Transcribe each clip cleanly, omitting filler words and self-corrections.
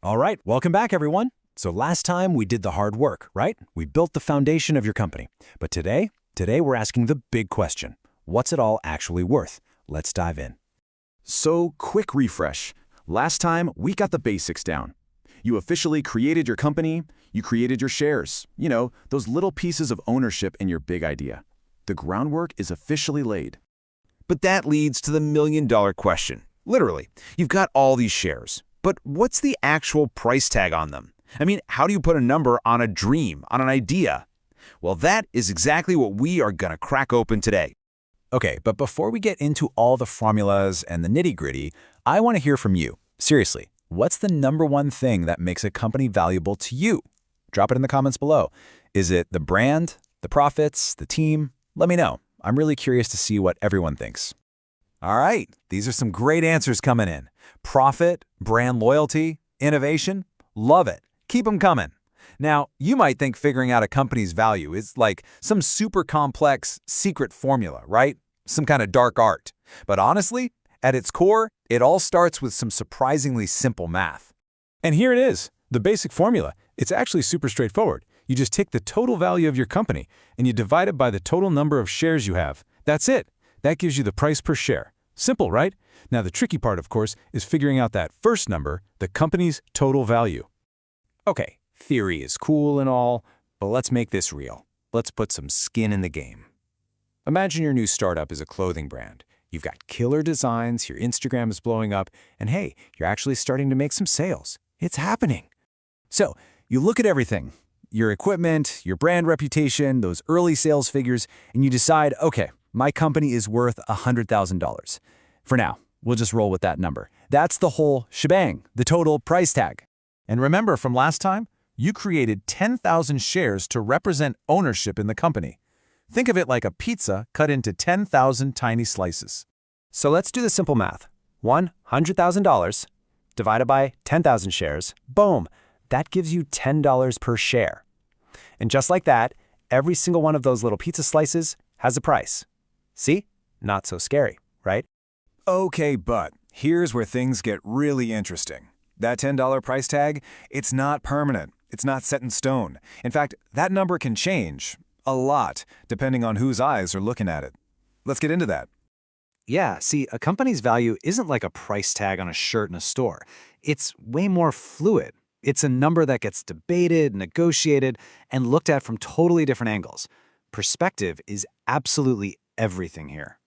All right, welcome back, everyone. So last time we did the hard work, right? We built the foundation of your company. But today we're asking the big question. What's it all actually worth? Let's dive in. So, quick refresh. Last time, we got the basics down. You officially created your company, you created your shares. Those little pieces of ownership in your big idea. The groundwork is officially laid. But that leads to the million-dollar question. Literally, you've got all these shares. But what's the actual price tag on them? I mean, how do you put a number on a dream, on an idea? Well, that is exactly what we are going to crack open today. Okay, but before we get into all the formulas and the nitty-gritty, I want to hear from you. Seriously, what's the number one thing that makes a company valuable to you? Drop it in the comments below. Is it the brand, the profits, the team? Let me know. I'm really curious to see what everyone thinks. All right, these are some great answers coming in. Profit, brand loyalty, innovation. Love it. Keep them coming. Now, you might think figuring out a company's value is like some super complex secret formula, right? Some kind of dark art. But honestly, at its core, it all starts with some surprisingly simple math. And here it is, the basic formula. It's actually super straightforward. You just take the total value of your company and you divide it by the total number of shares you have. That's it. That gives you the price per share. Simple, right? Now, the tricky part, of course, is figuring out that first number, the company's total value. Okay, theory is cool and all, but let's make this real. Let's put some skin in the game. Imagine your new startup is a clothing brand. You've got killer designs, your Instagram is blowing up, and hey, you're actually starting to make some sales. It's happening. So, you look at everything, your equipment, your brand reputation, those early sales figures, and you decide, okay, my company is worth $100,000. For now, we'll just roll with that number. That's the whole shebang, the total price tag. And remember from last time, you created 10,000 shares to represent ownership in the company. Think of it like a pizza cut into 10,000 tiny slices. So let's do the simple math. $100,000 divided by 10,000 shares, boom, that gives you $10 per share. And just like that, every single one of those little pizza slices has a price. See? Not so scary, right? Okay, but here's where things get really interesting. That $10 price tag, it's not permanent. It's not set in stone. In fact, that number can change a lot depending on whose eyes are looking at it. Let's get into that. Yeah, see, a company's value isn't like a price tag on a shirt in a store. It's way more fluid. It's a number that gets debated, negotiated, and looked at from totally different angles. Perspective is absolutely everything here.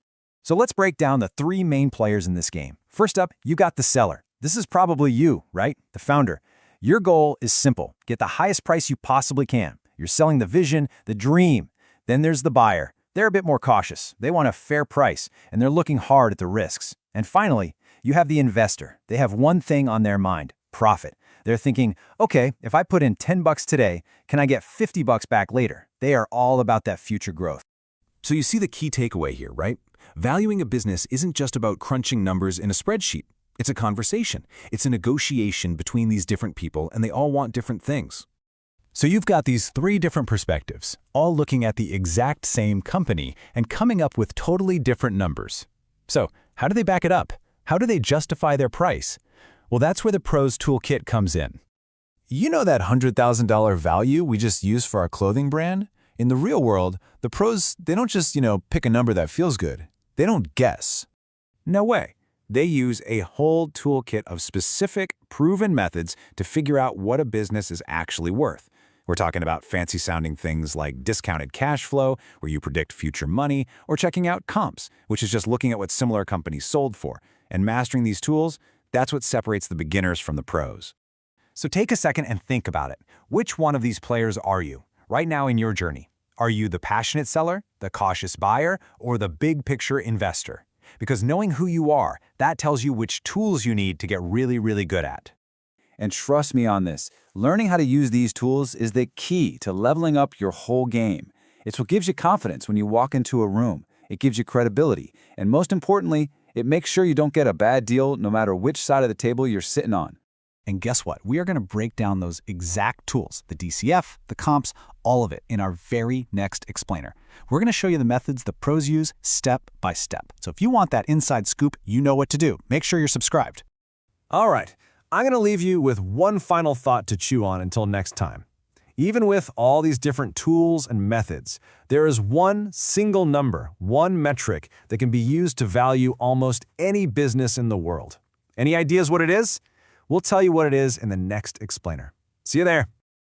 So let's break down the three main players in this game. First up, you got the seller. This is probably you, right? The founder. Your goal is simple. Get the highest price you possibly can. You're selling the vision, the dream. Then there's the buyer. They're a bit more cautious. They want a fair price, and they're looking hard at the risks. And finally, you have the investor. They have one thing on their mind, profit. They're thinking, okay, if I put in $10 today, can I get $50 back later? They are all about that future growth. So you see the key takeaway here, right? Valuing a business isn't just about crunching numbers in a spreadsheet. It's a conversation. It's a negotiation between these different people, and they all want different things. So you've got these three different perspectives, all looking at the exact same company and coming up with totally different numbers. So how do they back it up? How do they justify their price? Well, that's where the pros toolkit comes in. You know that $100,000 value we just used for our clothing brand? In the real world, the pros, they don't just, pick a number that feels good. They don't guess. No way. They use a whole toolkit of specific, proven methods to figure out what a business is actually worth. We're talking about fancy-sounding things like discounted cash flow, where you predict future money, or checking out comps, which is just looking at what similar companies sold for. And mastering these tools, that's what separates the beginners from the pros. So take a second and think about it. Which one of these players are you right now in your journey? Are you the passionate seller, the cautious buyer, or the big-picture investor? Because knowing who you are, that tells you which tools you need to get really, really good at. And trust me on this, learning how to use these tools is the key to leveling up your whole game. It's what gives you confidence when you walk into a room. It gives you credibility. And most importantly, it makes sure you don't get a bad deal no matter which side of the table you're sitting on. And guess what? We are going to break down those exact tools, the DCF, the comps, all of it in our very next explainer. We're going to show you the methods the pros use step by step. So if you want that inside scoop, you know what to do. Make sure you're subscribed. All right. I'm going to leave you with one final thought to chew on until next time. Even with all these different tools and methods, there is one single number, one metric that can be used to value almost any business in the world. Any ideas what it is? We'll tell you what it is in the next explainer. See you there.